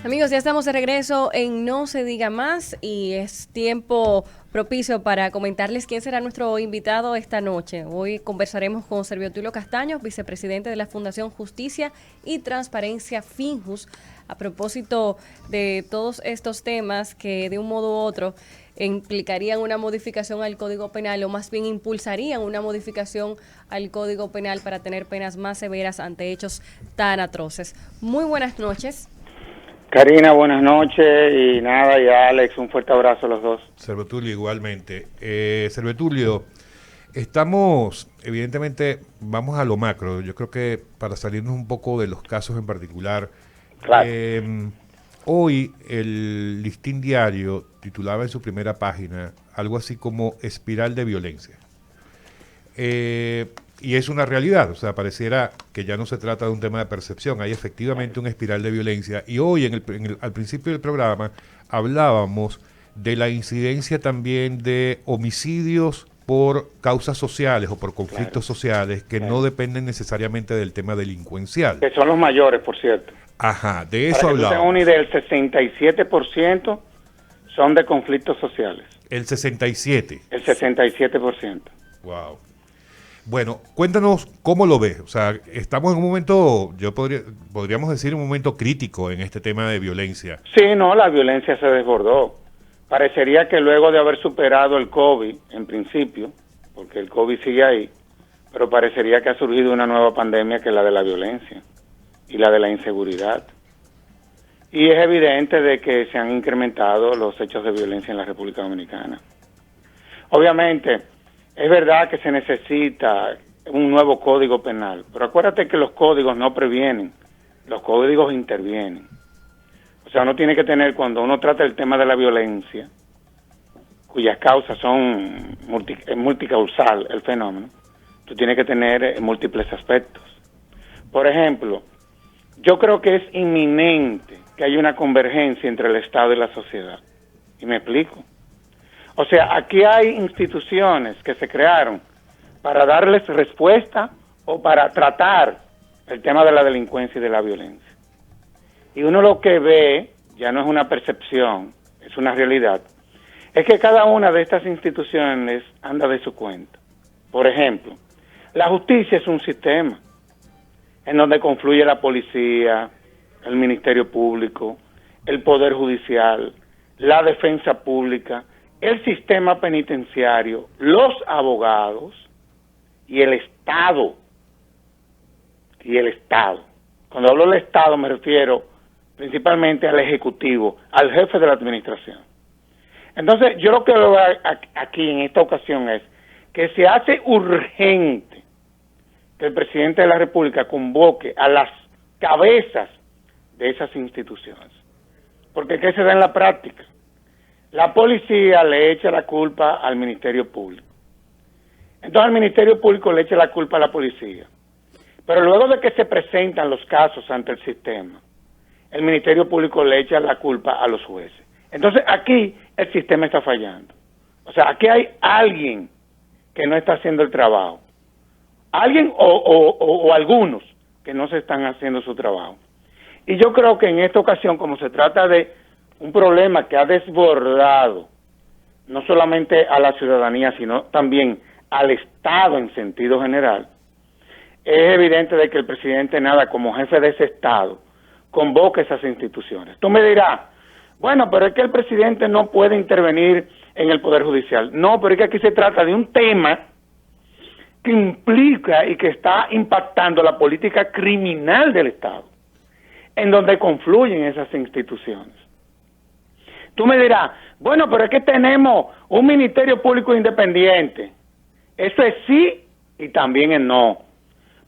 Amigos, ya estamos de regreso en No se diga más y es tiempo propicio para comentarles quién será nuestro invitado esta noche. Hoy conversaremos con Servio Tulio Castaño, vicepresidente de la Fundación Justicia y Transparencia Finjus, a propósito de todos estos temas que de un modo u otro implicarían una modificación al Código Penal o más bien impulsarían una modificación al Código Penal para tener penas más severas ante hechos tan atroces. Muy buenas noches. Karina, buenas noches y nada, y Alex, un fuerte abrazo a los dos. Servetulio, igualmente. Servetulio, estamos, evidentemente, vamos a lo macro. Yo creo que para salirnos un poco de los casos en particular, Claro. hoy el Listín Diario titulaba en su primera página algo así como espiral de violencia. Y es una realidad, o sea, pareciera que ya no se trata de un tema de percepción, hay efectivamente una espiral de violencia. Y hoy, al principio del programa, hablábamos de la incidencia también de homicidios por causas sociales o por conflictos sociales que no dependen necesariamente del tema delincuencial. Que son los mayores, por cierto. Ajá, de eso Para que tú tengas hablábamos. una idea, el 67% son de conflictos sociales. El 67. El 67%. Wow. Bueno, cuéntanos cómo lo ves. O sea, estamos en un momento, podríamos decir, un momento crítico en este tema de violencia. Sí, no, la violencia se desbordó. Parecería que luego de haber superado el COVID, en principio, porque el COVID sigue ahí, pero parecería que ha surgido una nueva pandemia que es la de la violencia y la de la inseguridad. Y es evidente de que se han incrementado los hechos de violencia en la República Dominicana. Obviamente, es verdad que se necesita un nuevo código penal, pero acuérdate que los códigos no previenen, los códigos intervienen. O sea, uno tiene que tener, cuando uno trata el tema de la violencia, cuyas causas son multicausal el fenómeno, tú tienes que tener múltiples aspectos. Por ejemplo, yo creo que es inminente que haya una convergencia entre el Estado y la sociedad. Y me explico. O sea, aquí hay instituciones que se crearon para darles respuesta o para tratar el tema de la delincuencia y de la violencia. Y uno lo que ve, ya no es una percepción, es una realidad, es que cada una de estas instituciones anda de su cuenta. Por ejemplo, la justicia es un sistema en donde confluye la policía, el Ministerio Público, el Poder Judicial, la defensa pública, el sistema penitenciario, los abogados y el Estado. Y el Estado. Cuando hablo del Estado me refiero principalmente al Ejecutivo, al jefe de la administración. Entonces, yo lo que veo aquí en esta ocasión es que se hace urgente que el presidente de la República convoque a las cabezas de esas instituciones. Porque ¿qué se da en la práctica? La policía le echa la culpa al Ministerio Público. Entonces el Ministerio Público le echa la culpa a la policía. Pero luego de que se presentan los casos ante el sistema, el Ministerio Público le echa la culpa a los jueces. Entonces aquí el sistema está fallando. O sea, aquí hay alguien que no está haciendo el trabajo. Alguien o algunos que no se están haciendo su trabajo. Y yo creo que en esta ocasión, como se trata de un problema que ha desbordado no solamente a la ciudadanía, sino también al Estado en sentido general, es evidente de que el presidente, nada, como jefe de ese Estado, convoque esas instituciones. Tú me dirás, bueno, pero es que el presidente no puede intervenir en el Poder Judicial. No, pero es que aquí se trata de un tema que implica y que está impactando la política criminal del Estado, en donde confluyen esas instituciones. Tú me dirás, bueno, pero es que tenemos un Ministerio Público independiente. Eso es sí y también es no.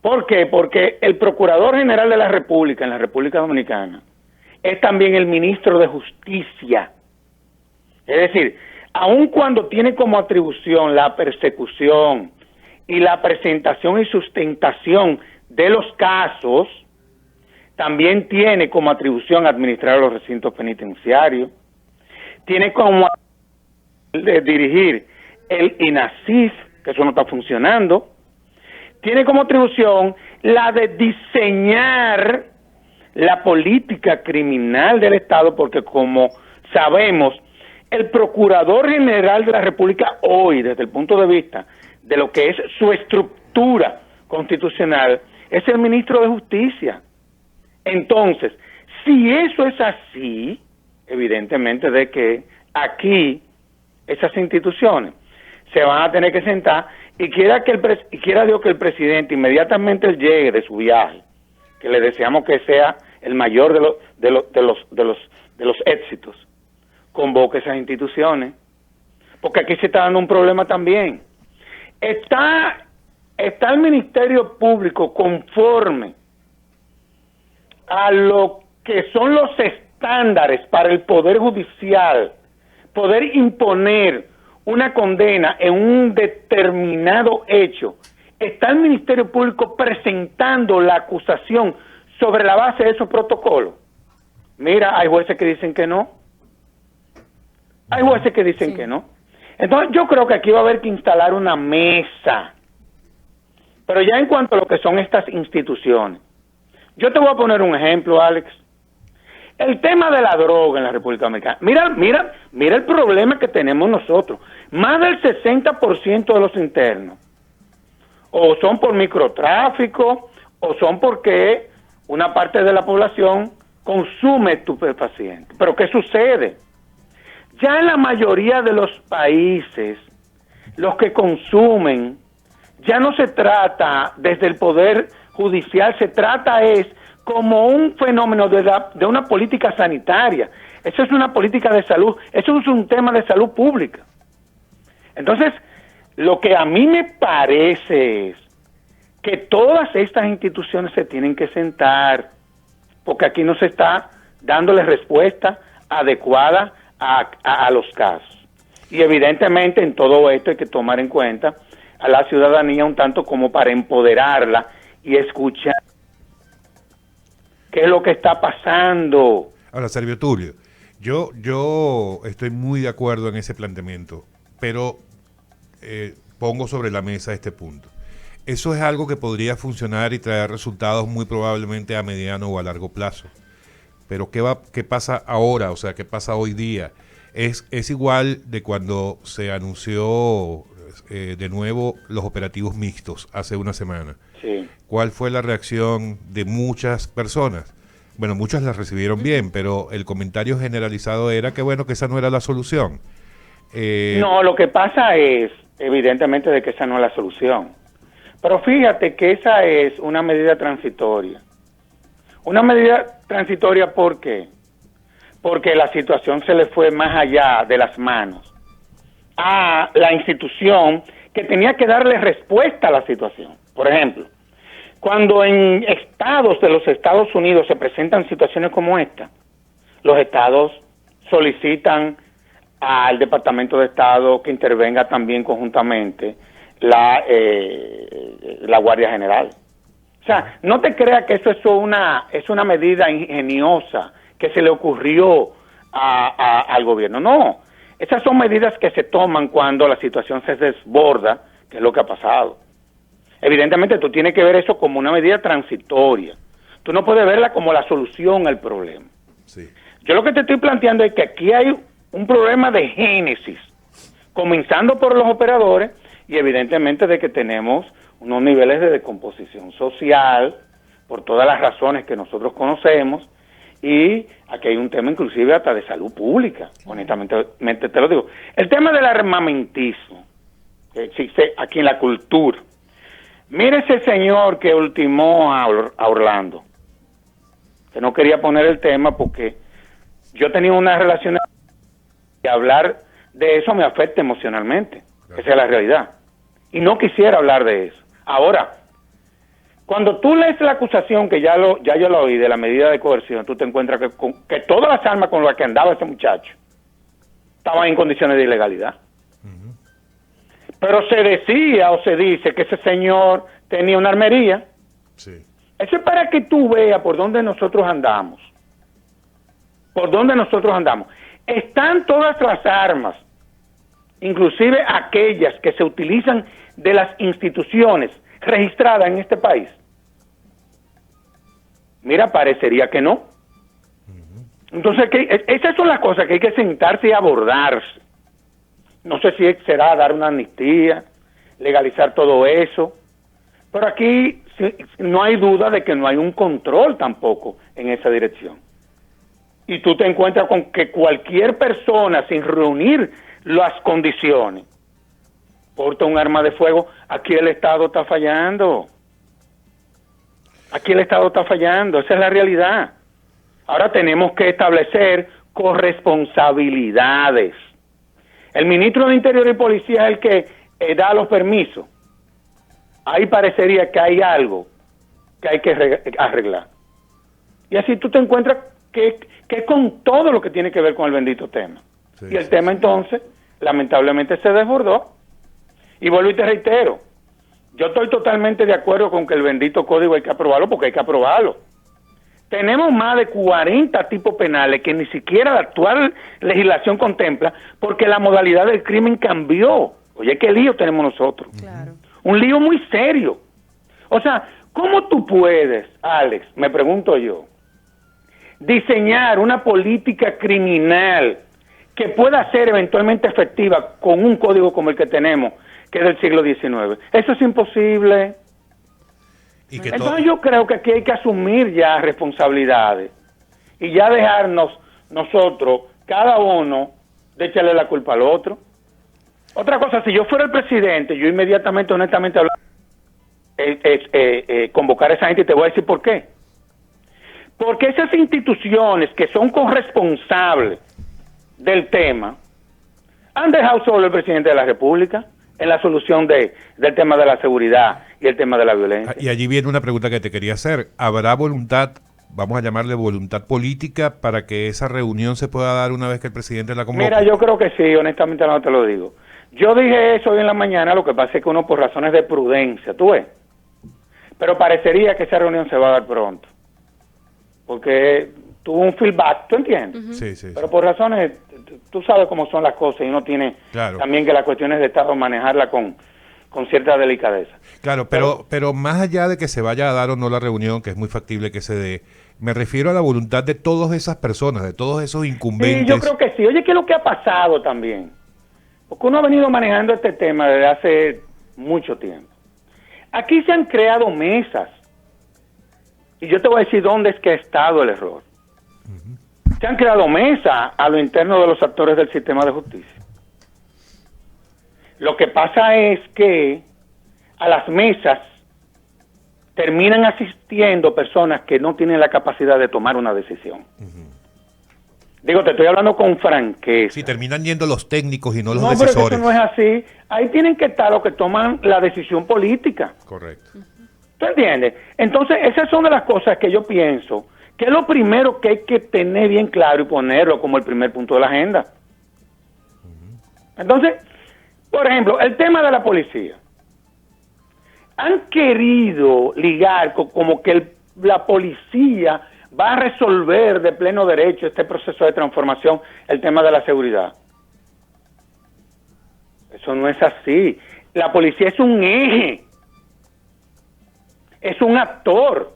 ¿Por qué? Porque el Procurador General de la República en la República Dominicana es también el Ministro de Justicia. Es decir, aun cuando tiene como atribución la persecución y la presentación y sustentación de los casos, también tiene como atribución administrar los recintos penitenciarios, tiene como dirigir el INASIF, que eso no está funcionando, tiene como atribución la de diseñar la política criminal del Estado, porque como sabemos, el Procurador General de la República hoy, desde el punto de vista de lo que es su estructura constitucional, es el ministro de Justicia. Entonces, si eso es así, evidentemente de que aquí esas instituciones se van a tener que sentar y quiera Dios que el presidente inmediatamente llegue de su viaje, que le deseamos que sea el mayor de los éxitos, convoque esas instituciones, porque aquí se está dando un problema también. Está el Ministerio Público conforme a lo que son los estándares para el Poder Judicial, poder imponer una condena en un determinado hecho. Está el Ministerio Público presentando la acusación sobre la base de esos protocolos. Mira, hay jueces que dicen que no. Hay jueces que dicen que no. Entonces yo creo que aquí va a haber que instalar una mesa. Pero ya en cuanto a lo que son estas instituciones, yo te voy a poner un ejemplo, Alex. El tema de la droga en la República Dominicana. Mira el problema que tenemos nosotros. Más del 60% de los internos o son por microtráfico o son porque una parte de la población consume estupefacientes. Pero ¿qué sucede? Ya en la mayoría de los países, los que consumen, ya no se trata desde el Poder Judicial, se trata es como un fenómeno de una política sanitaria. Eso es una política de salud, eso es un tema de salud pública. Entonces, lo que a mí me parece es que todas estas instituciones se tienen que sentar, porque aquí no se está dándole respuesta adecuada a los casos. Y evidentemente en todo esto hay que tomar en cuenta a la ciudadanía un tanto como para empoderarla y escuchar qué es lo que está pasando. Ahora, Servio Tulio, yo estoy muy de acuerdo en ese planteamiento, pero pongo sobre la mesa este punto. Eso es algo que podría funcionar y traer resultados muy probablemente a mediano o a largo plazo. Pero ¿qué pasa ahora? O sea, ¿qué pasa hoy día? Es igual de cuando se anunció de nuevo los operativos mixtos hace una semana. Sí. ¿Cuál fue la reacción de muchas personas? Bueno, muchas las recibieron bien, pero el comentario generalizado era que bueno, que esa no era la solución. No, lo que pasa es, evidentemente, de que esa no es la solución. Pero fíjate que esa es una medida transitoria. Una medida transitoria, ¿por qué? Porque la situación se le fue más allá de las manos a la institución que tenía que darle respuesta a la situación. Por ejemplo, cuando en estados de los Estados Unidos se presentan situaciones como esta, los estados solicitan al Departamento de Estado que intervenga también conjuntamente la Guardia General. O sea, no te creas que eso es una medida ingeniosa que se le ocurrió al gobierno. No, esas son medidas que se toman cuando la situación se desborda, que es lo que ha pasado. Evidentemente tú tienes que ver eso como una medida transitoria. Tú no puedes verla como la solución al problema. Sí. Yo lo que te estoy planteando es que aquí hay un problema de génesis, comenzando por los operadores y evidentemente de que tenemos unos niveles de descomposición social por todas las razones que nosotros conocemos y aquí hay un tema inclusive hasta de salud pública, honestamente te lo digo. El tema del armamentismo que existe aquí en la cultura. Mire ese señor que ultimó a Orlando, que no quería poner el tema porque yo tenía una relación y hablar de eso me afecta emocionalmente, claro. Esa es la realidad. Y no quisiera hablar de eso. Ahora, cuando tú lees la acusación, que ya yo la oí, de la medida de coerción, tú te encuentras que todas las armas con las que andaba ese muchacho estaban en condiciones de ilegalidad. Uh-huh. Pero se decía o se dice que ese señor tenía una armería. Sí. Eso es para que tú veas por dónde nosotros andamos. Por dónde nosotros andamos. Están todas las armas, inclusive aquellas que se utilizan de las instituciones registradas en este país. Mira, parecería que no. Entonces, esas son las cosas que hay que sentarse y abordarse. No sé si será dar una amnistía, legalizar todo eso, pero aquí no hay duda de que no hay un control tampoco en esa dirección. Y tú te encuentras con que cualquier persona, sin reunir las condiciones, porta un arma de fuego. Aquí el Estado está fallando. Aquí el Estado está fallando, esa es la realidad. Ahora tenemos que establecer corresponsabilidades. El ministro de Interior y Policía es el que da los permisos. Ahí parecería que hay algo que hay que arreglar. Y así tú te encuentras que con todo lo que tiene que ver con el bendito tema. Sí, y el tema entonces, lamentablemente, se desbordó. Y vuelvo y te reitero, yo estoy totalmente de acuerdo con que el bendito código hay que aprobarlo porque hay que aprobarlo. Tenemos más de 40 tipos penales que ni siquiera la actual legislación contempla porque la modalidad del crimen cambió. Oye, qué lío tenemos nosotros. Claro. Un lío muy serio. O sea, ¿cómo tú puedes, Alex, me pregunto yo, diseñar una política criminal que pueda ser eventualmente efectiva con un código como el que tenemos, que es del siglo XIX? Eso es imposible. Entonces yo creo que aquí hay que asumir ya responsabilidades y ya dejarnos nosotros, cada uno, de echarle la culpa al otro. Otra cosa, si yo fuera el presidente, yo inmediatamente, honestamente, convocar a esa gente, y te voy a decir por qué. Porque esas instituciones que son corresponsables del tema han dejado solo al presidente de la República en la solución del tema de la seguridad y el tema de la violencia. Y allí viene una pregunta que te quería hacer. ¿Habrá voluntad, vamos a llamarle voluntad política, para que esa reunión se pueda dar una vez que el presidente la convoque? Mira, yo creo que sí, honestamente no te lo digo. Yo dije eso hoy en la mañana, lo que pasa es que uno por razones de prudencia, ¿tú ves? Pero parecería que esa reunión se va a dar pronto. Porque tuvo un feedback, ¿tú entiendes? Uh-huh. Sí, sí. Pero por razones, tú sabes cómo son las cosas y uno tiene también que las cuestiones de Estado manejarla con cierta delicadeza. Claro, pero más allá de que se vaya a dar o no la reunión, que es muy factible que se dé, me refiero a la voluntad de todas esas personas, de todos esos incumbentes. Sí, yo creo que sí. Oye, ¿qué es lo que ha pasado también? Porque uno ha venido manejando este tema desde hace mucho tiempo. Aquí se han creado mesas. Y yo te voy a decir dónde es que ha estado el error. Uh-huh. Se han creado mesas a lo interno de los actores del sistema de justicia. Lo que pasa es que a las mesas terminan asistiendo personas que no tienen la capacidad de tomar una decisión. Uh-huh. Digo, te estoy hablando con franqueza. Sí, terminan yendo los técnicos y no los decisores. No, pero eso no es así. Ahí tienen que estar los que toman la decisión política. Correcto. ¿Tú entiendes? Entonces, esas son de las cosas que yo pienso que es lo primero que hay que tener bien claro y ponerlo como el primer punto de la agenda. Uh-huh. Entonces, por ejemplo, el tema de la policía. Han querido ligar como que la policía va a resolver de pleno derecho este proceso de transformación, el tema de la seguridad. Eso no es así. La policía es un eje. Es un actor.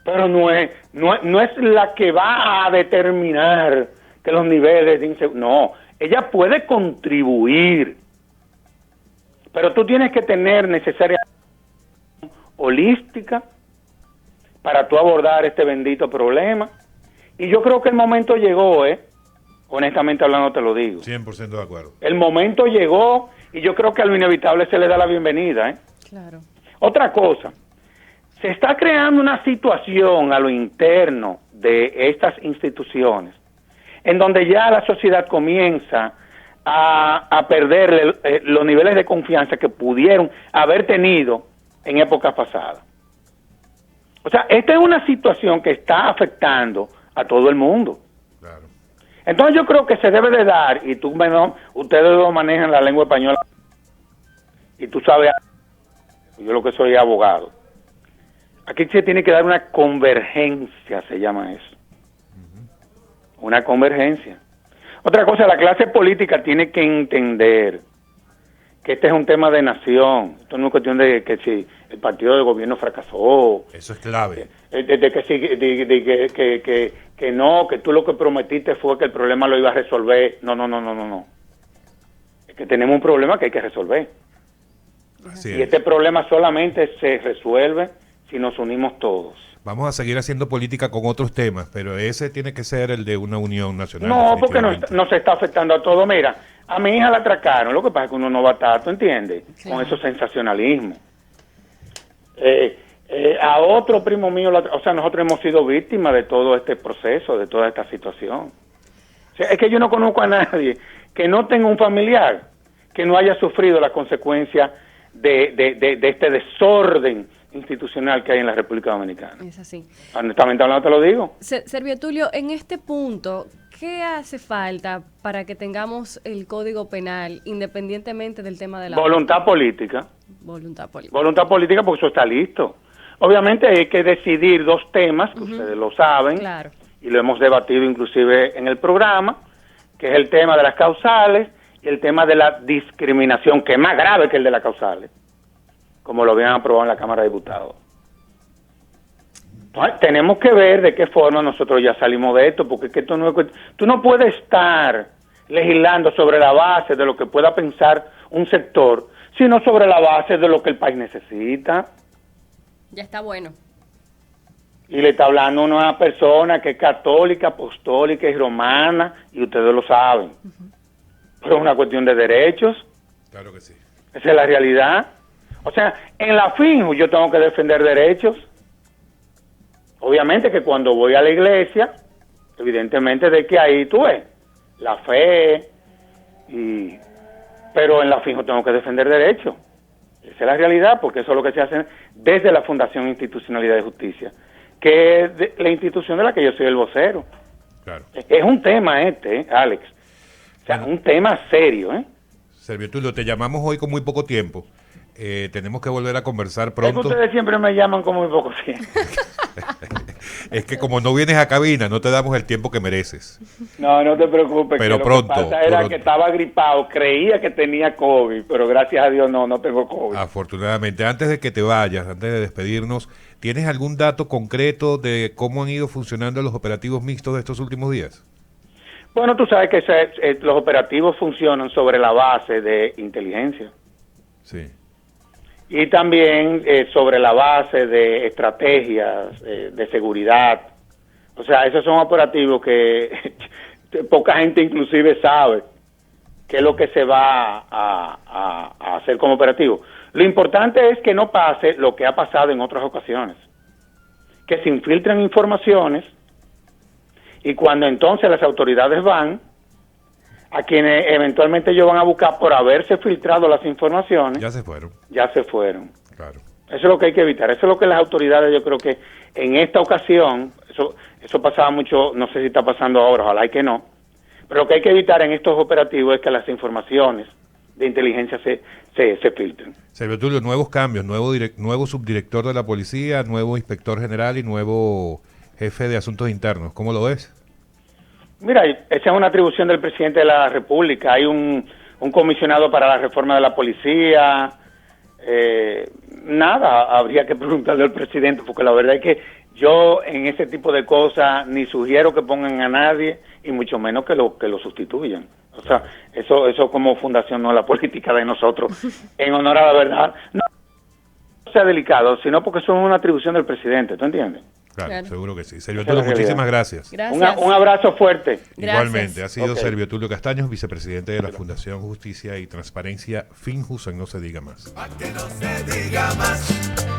Pero no es la que va a determinar que los niveles de inseguridad. No, ella puede contribuir. Pero tú tienes que tener necesariamente holística para tú abordar este bendito problema. Y yo creo que el momento llegó, honestamente hablando te lo digo. 100% de acuerdo. El momento llegó y yo creo que a lo inevitable se le da la bienvenida, Claro. Otra cosa, se está creando una situación a lo interno de estas instituciones en donde ya la sociedad comienza a perder los niveles de confianza que pudieron haber tenido en épocas pasadas. O sea, esta es una situación que está afectando a todo el mundo. Claro. Entonces yo creo que se debe de dar, y ustedes lo manejan la lengua española, y tú sabes, yo lo que soy abogado. Aquí se tiene que dar una convergencia, se llama eso. Uh-huh. Una convergencia. Otra cosa, la clase política tiene que entender que este es un tema de nación. Esto no es cuestión de que si el partido de gobierno fracasó. Eso es clave. De que no, que tú lo que prometiste fue que el problema lo iba a resolver. No. Es que tenemos un problema que hay que resolver. Así Y es. este problema solamente se resuelve si nos unimos todos. Vamos a seguir haciendo política con otros temas, pero ese tiene que ser el de una unión nacional. No, porque definitivamente. nos está afectando a todo. Mira, a mi hija la atracaron, lo que pasa es que uno no va a estar, ¿tú entiendes? Sí. Con esos sensacionalismos. A otro primo mío, o sea, nosotros hemos sido víctimas de todo este proceso, de toda esta situación. O sea, es que yo no conozco a nadie que no tenga un familiar que no haya sufrido las consecuencias de este desorden institucional que hay en la República Dominicana. Es así. Honestamente hablando te lo digo. Servio Tulio, en este punto, ¿qué hace falta para que tengamos el Código Penal independientemente del tema de la Voluntad política. voluntad política? Voluntad política porque eso está listo. Obviamente hay que decidir dos temas, que ustedes lo saben, Claro. y lo hemos debatido inclusive en el programa, que es el tema de las causales y el tema de la discriminación, que es más grave que el de las causales, como lo habían aprobado en la Cámara de Diputados. Entonces, tenemos que ver de qué forma nosotros ya salimos de esto, porque es que esto no es tú no puedes estar legislando sobre la base de lo que pueda pensar un sector, sino sobre la base de lo que el país necesita. Ya está bueno. Y le está hablando a una persona que es católica, apostólica y romana, y ustedes lo saben. Pero es una cuestión de derechos, Claro que sí. esa es la realidad. O sea, en la FINJU yo tengo que defender derechos. Obviamente que cuando voy a la iglesia, evidentemente de que ahí tú ves la fe, pero en la FINJU tengo que defender derechos. Esa es la realidad, porque eso es lo que se hace desde la Fundación Institucionalidad de Justicia, que es la institución de la que yo soy el vocero. Claro. Es un tema Alex. O sea, un tema serio, Servio Tulio, te llamamos hoy con muy poco tiempo. Tenemos que volver a conversar Es que pronto. ustedes siempre me llaman con muy poco tiempo. Es que como no vienes a cabina, no te damos el tiempo que mereces. No te preocupes. Pero que pronto, Lo que pasa era pronto. que estaba gripado, creía que tenía COVID, pero gracias a Dios no tengo COVID. Afortunadamente, antes de que te vayas, antes de despedirnos, ¿tienes algún dato concreto de cómo han ido funcionando los operativos mixtos de estos últimos días? Bueno, tú sabes que los operativos funcionan sobre la base de inteligencia Sí. y también sobre la base de estrategias de seguridad. O sea, esos son operativos que poca gente inclusive sabe qué es lo que se va a hacer como operativo. Lo importante es que no pase lo que ha pasado en otras ocasiones, que se infiltren informaciones y cuando entonces las autoridades van a quienes eventualmente ellos van a buscar por haberse filtrado las informaciones, Ya se fueron. ya se fueron. Claro. Eso es lo que hay que evitar. Eso es lo que las autoridades, yo creo que en esta ocasión, eso pasaba mucho, no sé si está pasando ahora, ojalá y que no, pero lo que hay que evitar en estos operativos es que las informaciones de inteligencia se filtren. Servio Tulio, nuevos cambios, nuevo subdirector de la policía, nuevo inspector general y nuevo jefe de asuntos internos. ¿Cómo lo ves? Mira, esa es una atribución del presidente de la República. Hay un comisionado para la reforma de la policía. Nada, habría que preguntarle al presidente, porque la verdad es que yo en ese tipo de cosas ni sugiero que pongan a nadie y mucho menos que lo sustituyan. O sea, eso como fundación no es la política de nosotros. En honor a la verdad, no sea delicado, sino porque eso es una atribución del presidente, ¿tú entiendes? Claro, seguro que sí. Servio Esa es la Tulio, muchísimas realidad. gracias. Gracias. Un abrazo fuerte. Gracias. Igualmente, ha sido Ok. Servio Tulio Castaños, vicepresidente de la Fundación Justicia y Transparencia, FINJUS, en No Se Diga Más. Pa' que no se diga más.